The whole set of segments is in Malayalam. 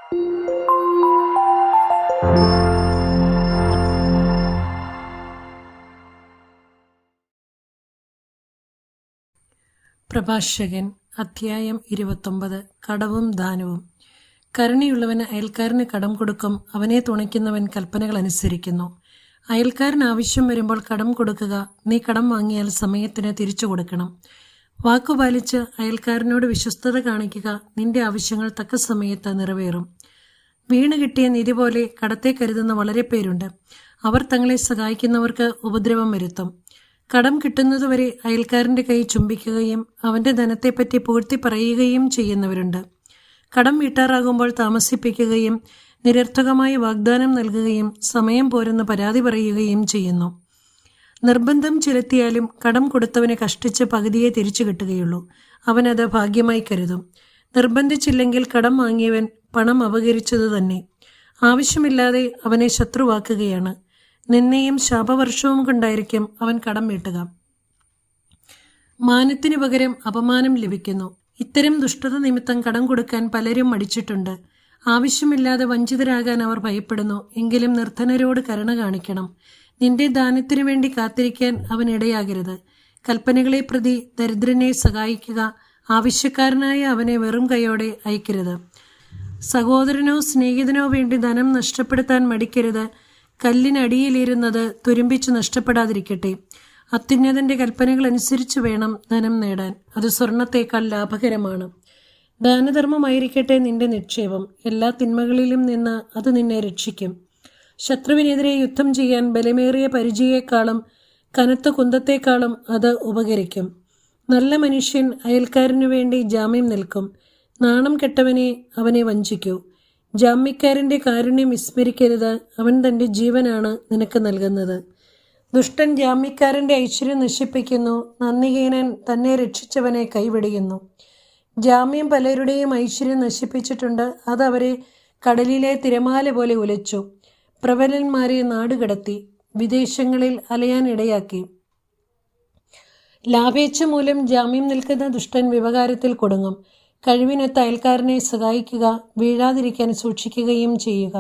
പ്രഭാഷകൻ അധ്യായം 29. കടവും ദാനവും. കരുണയുള്ളവന് അയൽക്കാരന് കടം കൊടുക്കും, അവനെ തുണയ്ക്കുന്നവൻ കൽപ്പനകൾ അനുസരിക്കുന്നു. അയൽക്കാരൻ ആവശ്യം വരുമ്പോൾ കടം കൊടുക്കുക, നീ കടം വാങ്ങിയാൽ സമയത്തിന് തിരിച്ചു കൊടുക്കണം. വാക്കുപാലിച്ച് അയൽക്കാരനോട് വിശ്വസ്തത കാണിക്കുക, നിന്റെ ആവശ്യങ്ങൾ തക്ക സമയത്ത് നിറവേറും. വീണ് കിട്ടിയ നിധി പോലെ കടത്തെ കരുതുന്ന വളരെ പേരുണ്ട്. അവർ തങ്ങളെ സഹായിക്കുന്നവർക്ക് ഉപദ്രവം വരുത്തും. കടം കിട്ടുന്നതുവരെ അയൽക്കാരൻ്റെ കൈ ചുംബിക്കുകയും അവൻ്റെ ധനത്തെപ്പറ്റി പൂഴ്ത്തി പറയുകയും ചെയ്യുന്നവരുണ്ട്. കടം വീട്ടാറാകുമ്പോൾ താമസിപ്പിക്കുകയും നിരർത്ഥകമായ വാഗ്ദാനം നൽകുകയും സമയം പോരെന്ന് പരാതി പറയുകയും ചെയ്യുന്നു. നിർബന്ധം ചെലുത്തിയാലും കടം കൊടുത്തവനെ കഷ്ടിച്ച് പകുതിയെ തിരിച്ചു കിട്ടുകയുള്ളൂ. അവനത് ഭാഗ്യമായി കരുതും. നിർബന്ധിച്ചില്ലെങ്കിൽ കടം വാങ്ങിയവൻ പണം അപഹരിച്ചതു തന്നെ. ആവശ്യമില്ലാതെ അവനെ ശത്രുവാക്കുകയാണ്. നിന്നെയും ശാപവർഷവും കൊണ്ടായിരിക്കും അവൻ കടം വീട്ടുക. മാനത്തിനു പകരം അപമാനം ലഭിക്കുന്നു. ഇത്തരം ദുഷ്ടത നിമിത്തം കടം കൊടുക്കാൻ പലരും മടിച്ചിട്ടുണ്ട്. ആവശ്യമില്ലാതെ വഞ്ചിതരാകാൻ അവർ ഭയപ്പെടുന്നു. എങ്കിലും നിർധനരോട് കരുണ കാണിക്കണം. നിന്റെ ദാനത്തിനു വേണ്ടി കാത്തിരിക്കാൻ അവൻ ഇടയാകരുത്. കൽപ്പനകളെ പ്രതി ദരിദ്രനെ സഹായിക്കുക, ആവശ്യക്കാരനായ അവനെ വെറും കൈയോടെ അയക്കരുത്. സഹോദരനോ സ്നേഹിതനോ വേണ്ടി ധനം നഷ്ടപ്പെടുത്താൻ മടിക്കരുത്. കല്ലിനടിയിലിരുന്നത് തുരുമ്പിച്ചു നഷ്ടപ്പെടാതിരിക്കട്ടെ. അത്യുന്നതന്റെ കൽപ്പനകൾ അനുസരിച്ച് വേണം ധനം നേടാൻ. അത് സ്വർണത്തേക്കാൾ ലാഭകരമാണ്. ദാനധർമ്മമായിരിക്കട്ടെ നിന്റെ നിക്ഷേപം. എല്ലാ തിന്മകളിലും നിന്ന് അത് നിന്നെ രക്ഷിക്കും. ശത്രുവിനെതിരെ യുദ്ധം ചെയ്യാൻ ബലമേറിയ പരിചയേക്കാളും കനത്ത കുന്തത്തേക്കാളും അത് ഉപകരിക്കും. നല്ല മനുഷ്യൻ അയൽക്കാരനു വേണ്ടി ജാമ്യം നിൽക്കും. നാണം കെട്ടവനെ അവനെ വഞ്ചിക്കൂ. ജാമ്യക്കാരൻ്റെ കാരുണ്യം വിസ്മരിക്കരുത്. അവൻ തൻ്റെ ജീവനാണ് നിനക്ക് നൽകുന്നത്. ദുഷ്ടൻ ജാമ്യക്കാരൻ്റെ ഐശ്വര്യം നശിപ്പിക്കുന്നു. നന്ദിഹീനൻ തന്നെ രക്ഷിച്ചവനെ കൈവെടിയുന്നു. ജാമ്യം പലരുടെയും ഐശ്വര്യം നശിപ്പിച്ചിട്ടുണ്ട്. അതവരെ കടലിലെ തിരമാല പോലെ ഉലച്ചു. പ്രബലന്മാരെ നാടുകടത്തി വിദേശങ്ങളിൽ അലയാൻ ഇടയാക്കി. ലാഭേച്ഛ മൂലം ജാമ്യം നിൽക്കുന്ന ദുഷ്ടൻ വ്യവഹാരത്തിൽ കൊടുങ്ങും. കഴിവിനൊത്ത അയൽക്കാരനെ സഹായിക്കുക, വീഴാതിരിക്കാൻ സൂക്ഷിക്കുകയും ചെയ്യുക.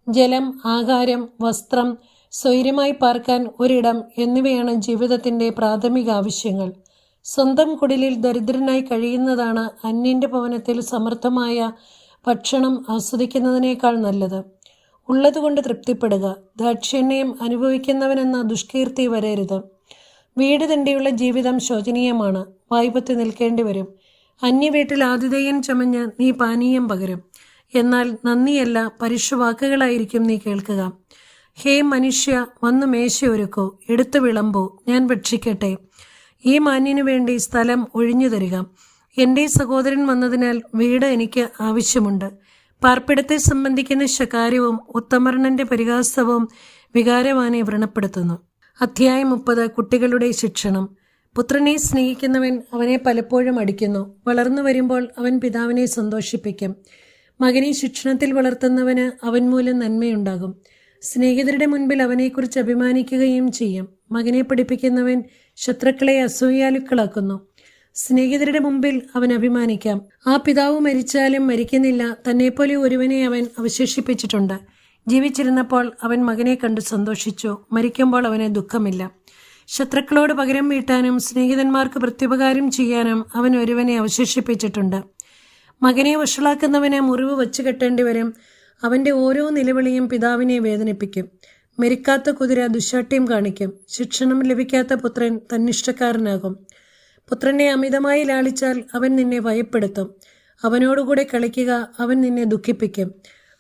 ജലം, ആഹാരം, വസ്ത്രം, സ്വൈര്യമായി പാർക്കാൻ ഒരിടം എന്നിവയാണ് ജീവിതത്തിൻ്റെ പ്രാഥമിക ആവശ്യങ്ങൾ. സ്വന്തം കുടിലിൽ ദരിദ്രനായി കഴിയുന്നതാണ് അന്യൻ്റെ ഭവനത്തിൽ സമൃദ്ധമായ ഭക്ഷണം ആസ്വദിക്കുന്നതിനേക്കാൾ നല്ലത്. ഉള്ളതുകൊണ്ട് തൃപ്തിപ്പെടുക. ദാക്ഷിണ്യം അനുഭവിക്കുന്നവനെന്ന ദുഷ്കീർത്തി വരരുത്. വീട് തണ്ടിയുള്ള ജീവിതം ശോചനീയമാണ്. വായ്പത്തി നിൽക്കേണ്ടി വരും. അന്യവീട്ടിൽ ആതിഥേയൻ ചമഞ്ഞ് നീ പാനീയം പകരും. എന്നാൽ നന്ദിയല്ല, പരുഷവാക്കുകളായിരിക്കും നീ കേൾക്കുക. ഹേ മനുഷ്യ, വന്നു മേശയൊരുക്കോ, എടുത്തു വിളമ്പോ, ഞാൻ ഭക്ഷിക്കട്ടെ. ഈ മാന്യനു വേണ്ടി സ്ഥലം ഒഴിഞ്ഞു തരിക. എൻ്റെ സഹോദരൻ വന്നതിനാൽ വീട് എനിക്ക് ആവശ്യമുണ്ട്. പാർപ്പിടത്തെ സംബന്ധിക്കുന്ന ശകാര്യവും ഉത്തമർണന്റെ പരിഹാസവും വികാരവാനെ വ്രണപ്പെടുത്തുന്നു. അധ്യായം 30. കുട്ടികളുടെ ശിക്ഷണം. പുത്രനെ സ്നേഹിക്കുന്നവൻ അവനെ പലപ്പോഴും അടിക്കുന്നു. വളർന്നു വരുമ്പോൾ അവൻ പിതാവിനെ സന്തോഷിപ്പിക്കും. മകനെ ശിക്ഷണത്തിൽ വളർത്തുന്നവന് അവൻ മൂലം നന്മയുണ്ടാകും. സ്നേഹിതരുടെ മുൻപിൽ അവനെക്കുറിച്ച് അഭിമാനിക്കുകയും ചെയ്യും. മകനെ പഠിപ്പിക്കുന്നവൻ ശത്രുക്കളെ അസൂയാലുക്കളാക്കുന്നു. സ്നേഹിതരുടെ മുമ്പിൽ അവൻ അഭിമാനിക്കാം. ആ പിതാവ് മരിച്ചാലും മരിക്കുന്നില്ല. തന്നെപ്പോലെ ഒരുവനെ അവൻ അവശേഷിപ്പിച്ചിട്ടുണ്ട്. ജീവിച്ചിരുന്നപ്പോൾ അവൻ മകനെ കണ്ടു സന്തോഷിച്ചു. മരിക്കുമ്പോൾ അവന് ദുഃഖമില്ല. ശത്രുക്കളോട് പകരം വീട്ടാനും സ്നേഹിതന്മാർക്ക് പ്രത്യുപകാരം ചെയ്യാനും അവൻ ഒരുവനെ അവശേഷിപ്പിച്ചിട്ടുണ്ട്. മകനെ വഷളാക്കുന്നവന് മുറിവ് വച്ചു കെട്ടേണ്ടി വരും. അവൻ്റെ ഓരോ നിലവിളിയും പിതാവിനെ വേദനിപ്പിക്കും. മരിക്കാത്ത കുതിര ദുശാഠ്യം കാണിക്കും. ശിക്ഷണം ലഭിക്കാത്ത പുത്രൻ തന്നിഷ്ടക്കാരനാകും. പുത്രനെ അമിതമായി ലാളിച്ചാൽ അവൻ നിന്നെ ഭയപ്പെടുത്തും. അവനോടുകൂടെ കളിക്കുക, അവൻ നിന്നെ ദുഃഖിപ്പിക്കും.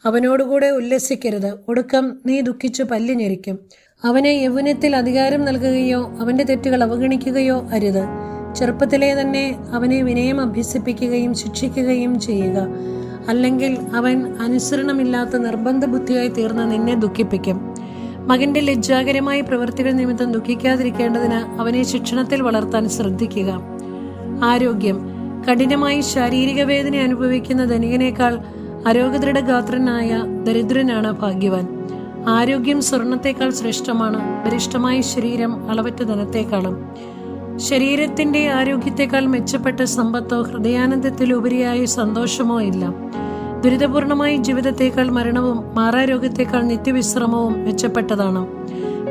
അവനോടുകൂടെ ഉല്ലസിക്കരുത്, ഒടുക്കം നീ ദുഃഖിച്ചു പല്ല് ഞെരിക്കും. അവന് യൗവനത്തിൽ അധികാരം നൽകുകയോ അവൻ്റെ തെറ്റുകൾ അവഗണിക്കുകയോ അരുത്. ചെറുപ്പത്തിലെ തന്നെ അവനെ വിനയം അഭ്യസിപ്പിക്കുകയും ശിക്ഷിക്കുകയും ചെയ്യുക. അല്ലെങ്കിൽ അവൻ അനുസരണമില്ലാത്ത നിർബന്ധ ബുദ്ധിയായി തീർന്ന് നിന്നെ ദുഃഖിപ്പിക്കും. മകന്റെ ലജ്ജാകരമായ പ്രവൃത്തികൾ നിമിത്തം ദുഃഖിക്കാതിരിക്കേണ്ടതിന് അവനെ ശിക്ഷണത്തിൽ വളർത്താൻ ശ്രദ്ധിക്കുക. ആരോഗ്യം. കഠിനമായി ശാരീരിക വേദന അനുഭവിക്കുന്ന ധനികനേക്കാൾ ആരോഗ്യദൃഢഗാത്രനായ ദരിദ്രനാണ് ഭാഗ്യവാൻ. ആരോഗ്യം സ്വർണത്തേക്കാൾ ശ്രേഷ്ഠമാണ്. ബലിഷ്ഠമായ ശരീരം അളവറ്റ ധനത്തേക്കാളും. ശരീരത്തിന്റെ ആരോഗ്യത്തെക്കാൾ മെച്ചപ്പെട്ട സമ്പത്തോ ഹൃദയാനന്ദത്തിലുപരിയായ സന്തോഷമോ ഇല്ല. ദുരിതപൂർണമായ ജീവിതത്തേക്കാൾ മരണവും മാറാരോഗ്യത്തേക്കാൾ നിത്യവിശ്രമവും മെച്ചപ്പെട്ടതാണ്.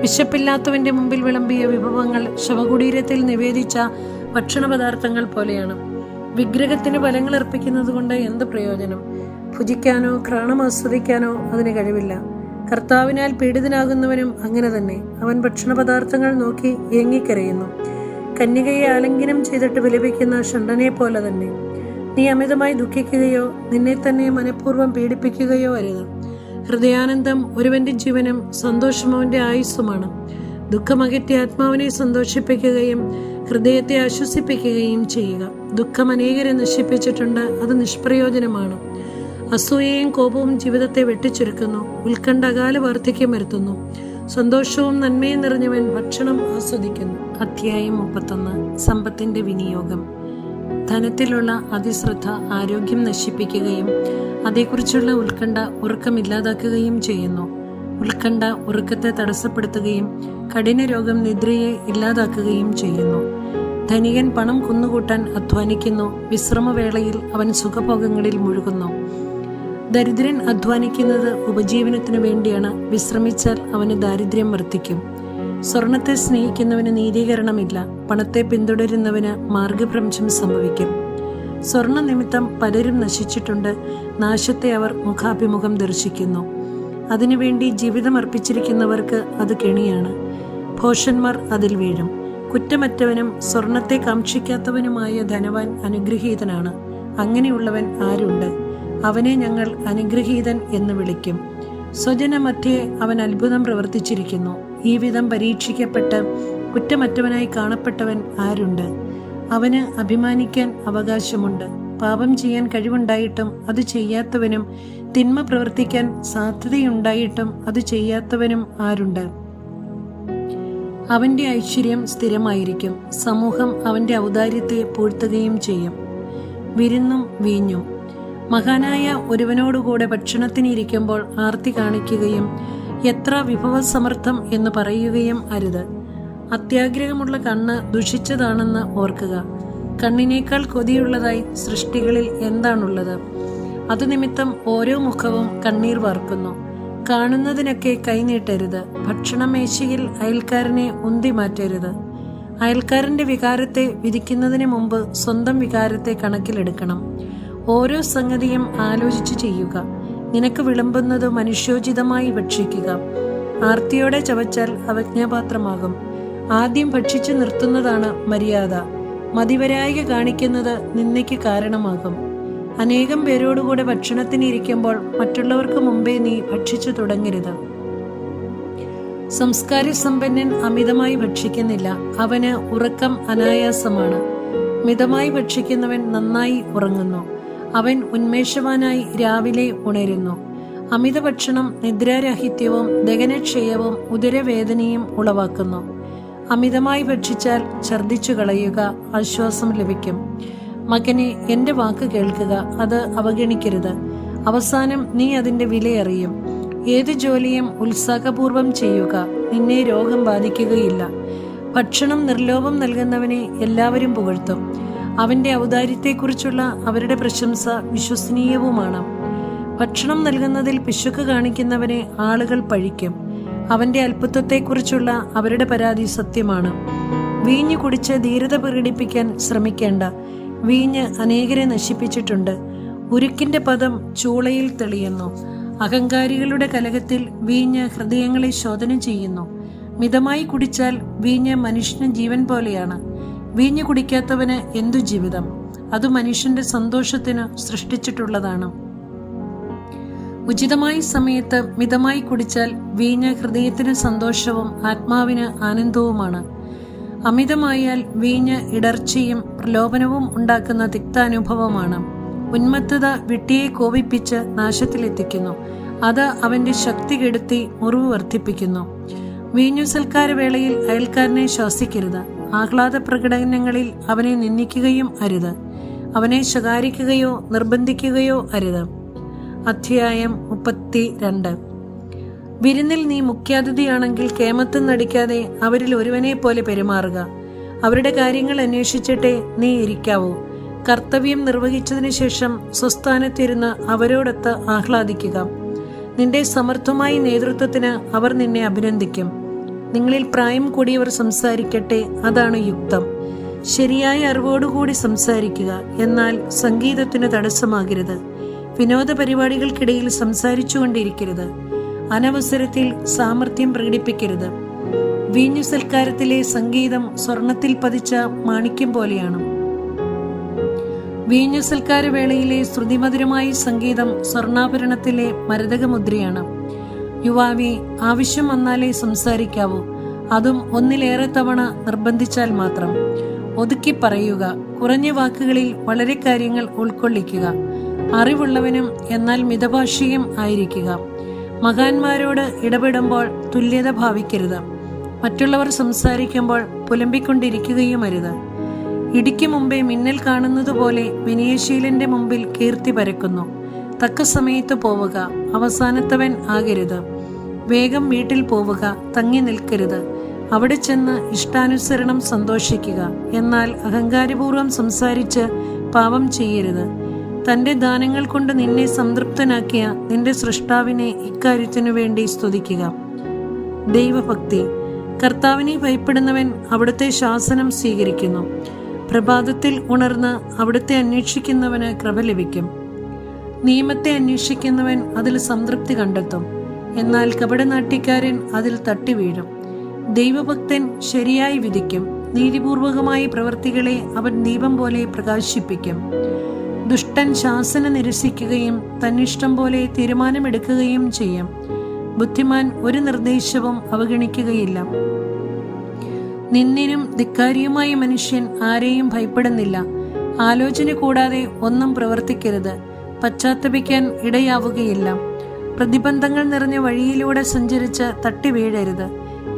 വിശപ്പില്ലാത്തവന്റെ മുമ്പിൽ വിളമ്പിയ വിഭവങ്ങൾ ശവകുടീരത്തിൽ നിവേദിച്ച ഭക്ഷണ പദാർത്ഥങ്ങൾ പോലെയാണ്. വിഗ്രഹത്തിന് ഫലങ്ങൾ അർപ്പിക്കുന്നത് കൊണ്ട് എന്ത് പ്രയോജനം? ഭുജിക്കാനോ ഘ്രാണം ആസ്വദിക്കാനോ അതിന് കഴിവില്ല. കർത്താവിനാൽ പീഡിതനാകുന്നവനും അങ്ങനെ തന്നെ. അവൻ ഭക്ഷണ പദാർത്ഥങ്ങൾ നോക്കി ഏങ്ങിക്കരയുന്നു. കന്യകയെ ആലിംഗനം ചെയ്തിട്ട് വിലപിക്കുന്ന ഷണ്ടനെ പോലെ തന്നെ. നീ അമിതമായി ദുഃഖിക്കുകയോ നിന്നെ തന്നെ മനഃപൂർവ്വം പീഡിപ്പിക്കുകയോ അരുത്. ഹൃദയാനന്ദം ഒരുവന്റെ ജീവനും സന്തോഷം അവന്റെ ആയുസ്സുമാണ്. ദുഃഖമകറ്റി ആത്മാവിനെ സന്തോഷിപ്പിക്കുകയും ഹൃദയത്തെ ആശ്വസിപ്പിക്കുകയും ചെയ്യുക. ദുഃഖം അനേകരെ നശിപ്പിച്ചിട്ടുണ്ട്, അത് നിഷ്പ്രയോജനമാണ്. അസൂയയും കോപവും ജീവിതത്തെ വെട്ടിച്ചുരുക്കുന്നു. ഉത്കണ്ഠ അകാല വാർദ്ധക്യം വരുത്തുന്നു. സന്തോഷവും നന്മയും നിറഞ്ഞവൻ ഭക്ഷണം ആസ്വദിക്കുന്നു. അധ്യായം 31. സമ്പത്തിന്റെ വിനിയോഗം. ധനത്തിലുള്ള അതിശ്രദ്ധ ആരോഗ്യം നശിപ്പിക്കുകയും അതേക്കുറിച്ചുള്ള ഉത്കണ്ഠ ഉറക്കമില്ലാതാക്കുകയും ചെയ്യുന്നു. ഉത്കണ്ഠ ഉറക്കത്തെ തടസ്സപ്പെടുത്തുകയും കഠിന രോഗം നിദ്രയെ ഇല്ലാതാക്കുകയും ചെയ്യുന്നു. ധനികൻ പണം കുന്നുകൂട്ടാൻ അധ്വാനിക്കുന്നു. വിശ്രമവേളയിൽ അവൻ സുഖഭോഗങ്ങളിൽ മുഴുകുന്നു. ദരിദ്രൻ അധ്വാനിക്കുന്നത് ഉപജീവനത്തിനു വേണ്ടിയാണ്. വിശ്രമിച്ചാൽ അവന് ദാരിദ്ര്യം വർദ്ധിക്കും. സ്വർണത്തെ സ്നേഹിക്കുന്നവന് നീതീകരണമില്ല. പണത്തെ പിന്തുടരുന്നവന് മാർഗഭ്രംശം സംഭവിക്കും. സ്വർണ്ണ നിമിത്തം പലരും നശിച്ചിട്ടുണ്ട്. നാശത്തെ അവർ മുഖാഭിമുഖം ദർശിക്കുന്നു. അതിനുവേണ്ടി ജീവിതം അർപ്പിച്ചിരിക്കുന്നവർക്ക് അത് കെണിയാണ്. ഭോഷന്മാർ അതിൽ വീഴും. കുറ്റമറ്റവനും സ്വർണത്തെ കാക്ഷിക്കാത്തവനുമായ ധനവാൻ അനുഗ്രഹീതനാണ്. അങ്ങനെയുള്ളവൻ ആരുണ്ട്? അവനെ ഞങ്ങൾ അനുഗ്രഹീതൻ എന്ന് വിളിക്കും. സ്വജനമധ്യേ അവൻ അത്ഭുതം പ്രവർത്തിച്ചിരിക്കുന്നു. ഈ വിധം പരീക്ഷിക്കപ്പെട്ട് കുറ്റമറ്റവനായി കാണപ്പെട്ടവൻ ആരുണ്ട്? അവന് അഭിമാനിക്കാൻ അവകാശമുണ്ട്. പാപം ചെയ്യാൻ കഴിവുണ്ടായിട്ടും അത് ചെയ്യാത്തവനും തിന്മ പ്രവർത്തിക്കാൻ സാധ്യതയുണ്ടായിട്ടും അത് ചെയ്യാത്തവനും ആരുണ്ട്? അവന്റെ ഐശ്വര്യം സ്ഥിരമായിരിക്കും. സമൂഹം അവന്റെ ഔദാര്യത്തെ പൂഴ്ത്തുകയും ചെയ്യും. വിരുന്നും വീഞ്ഞും. മഹാനായ ഒരുവനോടുകൂടെ ഭക്ഷണത്തിനിരിക്കുമ്പോൾ ആർത്തി കാണിക്കുകയും എത്ര വിഭവസമർത്ഥം എന്ന് പറയുകയും അരുത്. അത്യാഗ്രഹമുള്ള കണ്ണ് ദുഷിച്ചതാണെന്ന് ഓർക്കുക. കണ്ണിനേക്കാൾ കൊതിയുള്ളതായി സൃഷ്ടികളിൽ എന്താണുള്ളത്? അത് നിമിത്തം ഓരോ മുഖവും കണ്ണീർ വാർക്കുന്നു. കാണുന്നതിനൊക്കെ കൈനീട്ടരുത്. ഭക്ഷണമേശയിൽ അയൽക്കാരനെ ഉന്തി മാറ്റരുത്. അയൽക്കാരന്റെ വികാരത്തെ വിധിക്കുന്നതിന് മുമ്പ് സ്വന്തം വികാരത്തെ കണക്കിലെടുക്കണം. ഓരോ സംഗതിയും ആലോചിച്ച് ചെയ്യുക. നിനക്ക് വിളമ്പുന്നത് മനുഷ്യോചിതമായി ഭക്ഷിക്കുക. ആർത്തിയോടെ ചവച്ചാൽ അവജ്ഞാപാത്രമാകും. ആദ്യം ഭക്ഷിച്ചു നിർത്തുന്നതാണ് മര്യാദ. മതിവരായിക കാണിക്കുന്നത് നിന്ദയ്ക്ക് കാരണമാകും. അനേകം പേരോടുകൂടെ ഭക്ഷണത്തിന് ഇരിക്കുമ്പോൾ മറ്റുള്ളവർക്ക് മുമ്പേ നീ ഭക്ഷിച്ചു തുടങ്ങരുത്. സംസ്കാരസമ്പന്നൻ അമിതമായി ഭക്ഷിക്കുന്നില്ല. അവന് ഉറക്കം അനായാസമാണ്. മിതമായി ഭക്ഷിക്കുന്നവൻ നന്നായി ഉറങ്ങുന്നു. അവൻ ഉന്മേഷവാനായി രാവിലെ ഉണരുന്നു. അമിത ഭക്ഷണം നിദ്രാരാഹിത്യവും ദഹനക്ഷയവും ഉദരവേദനയും ഉളവാക്കുന്നു. അമിതമായി ഭക്ഷിച്ചാൽ ഛർദ്ദിച്ചു കളയുക, ആശ്വാസം ലഭിക്കും. മകനെ, എൻ്റെ വാക്ക് കേൾക്കുക, അത് അവഗണിക്കരുത്. അവസാനം നീ അതിൻ്റെ വിലയറിയും. ഏത് ജോലിയും ഉത്സാഹപൂർവം ചെയ്യുക, നിന്നെ രോഗം ബാധിക്കുകയില്ല. ഭക്ഷണം നിർലോഭം നൽകുന്നവനെ എല്ലാവരും പുകഴ്ത്തും. അവന്റെ ഔദാര്യത്തെക്കുറിച്ചുള്ള അവരുടെ പ്രശംസ വിശ്വസനീയവുമാണ്. ഭക്ഷണം നൽകുന്നതിൽ പിശുക്ക് കാണിക്കുന്നവനെ ആളുകൾ പഴിക്കും. അവന്റെ അല്പത്വത്തെക്കുറിച്ചുള്ള അവരുടെ പരാതി സത്യമാണ്. വീഞ്ഞ് കുടിച്ച് ധീരത പ്രകടിപ്പിക്കാൻ ശ്രമിക്കേണ്ട. വീഞ്ഞ് അനേകരെ നശിപ്പിച്ചിട്ടുണ്ട്. ഉരുക്കിന്റെ പദം ചൂളയിൽ തെളിയുന്നു. അഹങ്കാരികളുടെ കലഹത്തിൽ വീഞ്ഞ് ഹൃദയങ്ങളെ ശോധന ചെയ്യുന്നു. മിതമായി കുടിച്ചാൽ വീഞ്ഞ് മനുഷ്യന് ജീവൻ പോലെയാണ്. വീഞ്ഞു കുടിക്കാത്തവന് എന്തു ജീവിതം? അത് മനുഷ്യന്റെ സന്തോഷത്തിന് സൃഷ്ടിച്ചിട്ടുള്ളതാണ്. ഉചിതമായ സമയത്ത് മിതമായി കുടിച്ചാൽ വീഞ്ഞ് ഹൃദയത്തിന് സന്തോഷവും ആത്മാവിന് ആനന്ദവുമാണ്. അമിതമായാൽ വീഞ്ഞ് ഇടർച്ചയും പ്രലോഭനവും ഉണ്ടാക്കുന്ന തിക്താനുഭവമാണ്. ഉന്മത്തത വിട്ടിയെ കോപിപ്പിച്ച് നാശത്തിലെത്തിക്കുന്നു. അത് അവന്റെ ശക്തി കെടുത്തി മുറിവ് വർദ്ധിപ്പിക്കുന്നു. വീഞ്ഞു സൽക്കാരവേളയിൽ അയൽക്കാരനെ ശാസിക്കരുത്. ആഹ്ലാദ പ്രകടനങ്ങളിൽ അവനെ നിന്ദിക്കുകയും അരുത്. അവനെ ശകാരിക്കുകയോ നിർബന്ധിക്കുകയോ അരുത്. അധ്യായം 32. വിരുന്നിൽ നീ മുഖ്യാതിഥിയാണെങ്കിൽ കേമത്വം നടിക്കാതെ അവരിൽ ഒരുവനെ പോലെ പെരുമാറുക. അവരുടെ കാര്യങ്ങൾ അന്വേഷിച്ചിട്ടേ നീ ഇരിക്കാവൂ. കർത്തവ്യം നിർവഹിച്ചതിന് ശേഷം സ്വസ്ഥാനത്തിരുന്ന് അവരോടൊത്ത് ആഹ്ലാദിക്കുക. നിന്റെ സമർത്ഥമായ നേതൃത്വത്തിന് അവർ നിന്നെ അഭിനന്ദിക്കും. നിങ്ങളിൽ പ്രായം കൂടിയവർ സംസാരിക്കട്ടെ, അതാണ് യുക്തം. ശരിയായ അറിവോടുകൂടി സംസാരിക്കുക, എന്നാൽ സംഗീതത്തിന് തടസ്സമാകരുത്. വിനോദ പരിപാടികൾക്കിടയിൽ സംസാരിച്ചുകൊണ്ടിരിക്കരുത്. അനവസരത്തിൽ സാമർത്ഥ്യം പ്രകടിപ്പിക്കരുത്. വീഞ്ഞു സൽക്കാരത്തിലെ സംഗീതം സ്വർണത്തിൽ പതിച്ച മാണിക്യം പോലെയാണ്. വീഞ്ഞു സൽക്കാര വേളയിലെ ശ്രുതിമധുരമായ സംഗീതം സ്വർണ്ണാഭരണത്തിലെ മരതകമുദ്രയാണ്. യുവാവി, ആവശ്യം വന്നാലേ സംസാരിക്കാവൂ, അതും ഒന്നിലേറെ തവണ നിർബന്ധിച്ചാൽ മാത്രം. ഒതുക്കി പറയുക, കുറഞ്ഞ വാക്കുകളിൽ വളരെ കാര്യങ്ങൾ ഉൾക്കൊള്ളിക്കുക. അറിവുള്ളവനും എന്നാൽ മിതഭാഷിയും ആയിരിക്കുക. മഹാന്മാരോട് ഇടപെടുമ്പോൾ തുല്യത ഭാവിക്കരുത്. മറ്റുള്ളവർ സംസാരിക്കുമ്പോൾ പുലമ്പിക്കൊണ്ടിരിക്കുകയും അരുത്. ഇടിക്ക് മുമ്പേ മിന്നൽ കാണുന്നതുപോലെ വിനയശീലന്റെ മുമ്പിൽ കീർത്തി പരക്കുന്നു. തക്ക സമയത്ത് പോവുക, അവസാനത്തവൻ ആകരുത്. വേഗം വീട്ടിൽ പോവുക, തങ്ങി നിൽക്കരുത്. അവിടെ ചെന്ന് ഇഷ്ടാനുസരണം സന്തോഷിക്കുക, എന്നാൽ അഹങ്കാരപൂർവ്വം സംസാരിച്ച് പാപം ചെയ്യരുത്. തന്റെ ദാനങ്ങൾ കൊണ്ട് നിന്നെ സംതൃപ്തനാക്കിയ നിന്റെ സൃഷ്ടാവിനെ ഇക്കാര്യത്തിനു വേണ്ടി സ്തുതിക്കുക. ദൈവഭക്തി. കർത്താവിനെ ഭയപ്പെടുന്നവൻ അവിടുത്തെ ശാസനം സ്വീകരിക്കുന്നു. പ്രഭാതത്തിൽ ഉണർന്ന് അവിടുത്തെ അന്വേഷിക്കുന്നവന് കൃപ ലഭിക്കും. നിയമത്തെ അന്വേഷിക്കുന്നവൻ അതിൽ സംതൃപ്തി കണ്ടെത്തും, എന്നാൽ കപടനാട്യക്കാരൻ അതിൽ തട്ടി വീഴും. ദൈവഭക്തൻ ശരിയായി വിധിക്കും. നീതിപൂർവകമായ പ്രവൃത്തികളെ അവൻ ദീപം പോലെ പ്രകാശിപ്പിക്കും. ദുഷ്ടൻ ശാസന നിരസിക്കുകയും തന്നിഷ്ടം പോലെ തീരുമാനമെടുക്കുകയും ചെയ്യും. ബുദ്ധിമാൻ ഒരു നിർദ്ദേശവും അവഗണിക്കുകയില്ല. നിന്ദിനും ധിക്കാരിയുമായ മനുഷ്യൻ ആരെയും ഭയപ്പെടുന്നില്ല. ആലോചന കൂടാതെ ഒന്നും പ്രവർത്തിക്കരുത്. പശ്ചാത്തപിക്കാൻ ഇടയാവുകയില്ല. പ്രതിബന്ധങ്ങൾ നിറഞ്ഞ വഴിയിലൂടെ സഞ്ചരിച്ച് തട്ടി വീഴരുത്.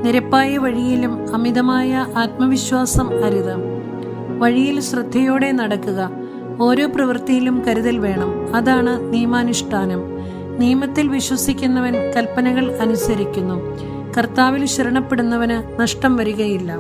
നിരപ്പായ വഴിയിലും അമിതമായ ആത്മവിശ്വാസം അരുത്. വഴിയിൽ ശ്രദ്ധയോടെ നടക്കുക. ഓരോ പ്രവൃത്തിയിലും കരുതൽ വേണം. അതാണ് നിയമാനുഷ്ഠാനം. നിയമത്തിൽ വിശ്വസിക്കുന്നവൻ കൽപ്പനകൾ അനുസരിക്കുന്നു. കർത്താവിൽ ശരണപ്പെടുന്നവന് നഷ്ടം വരികയില്ല.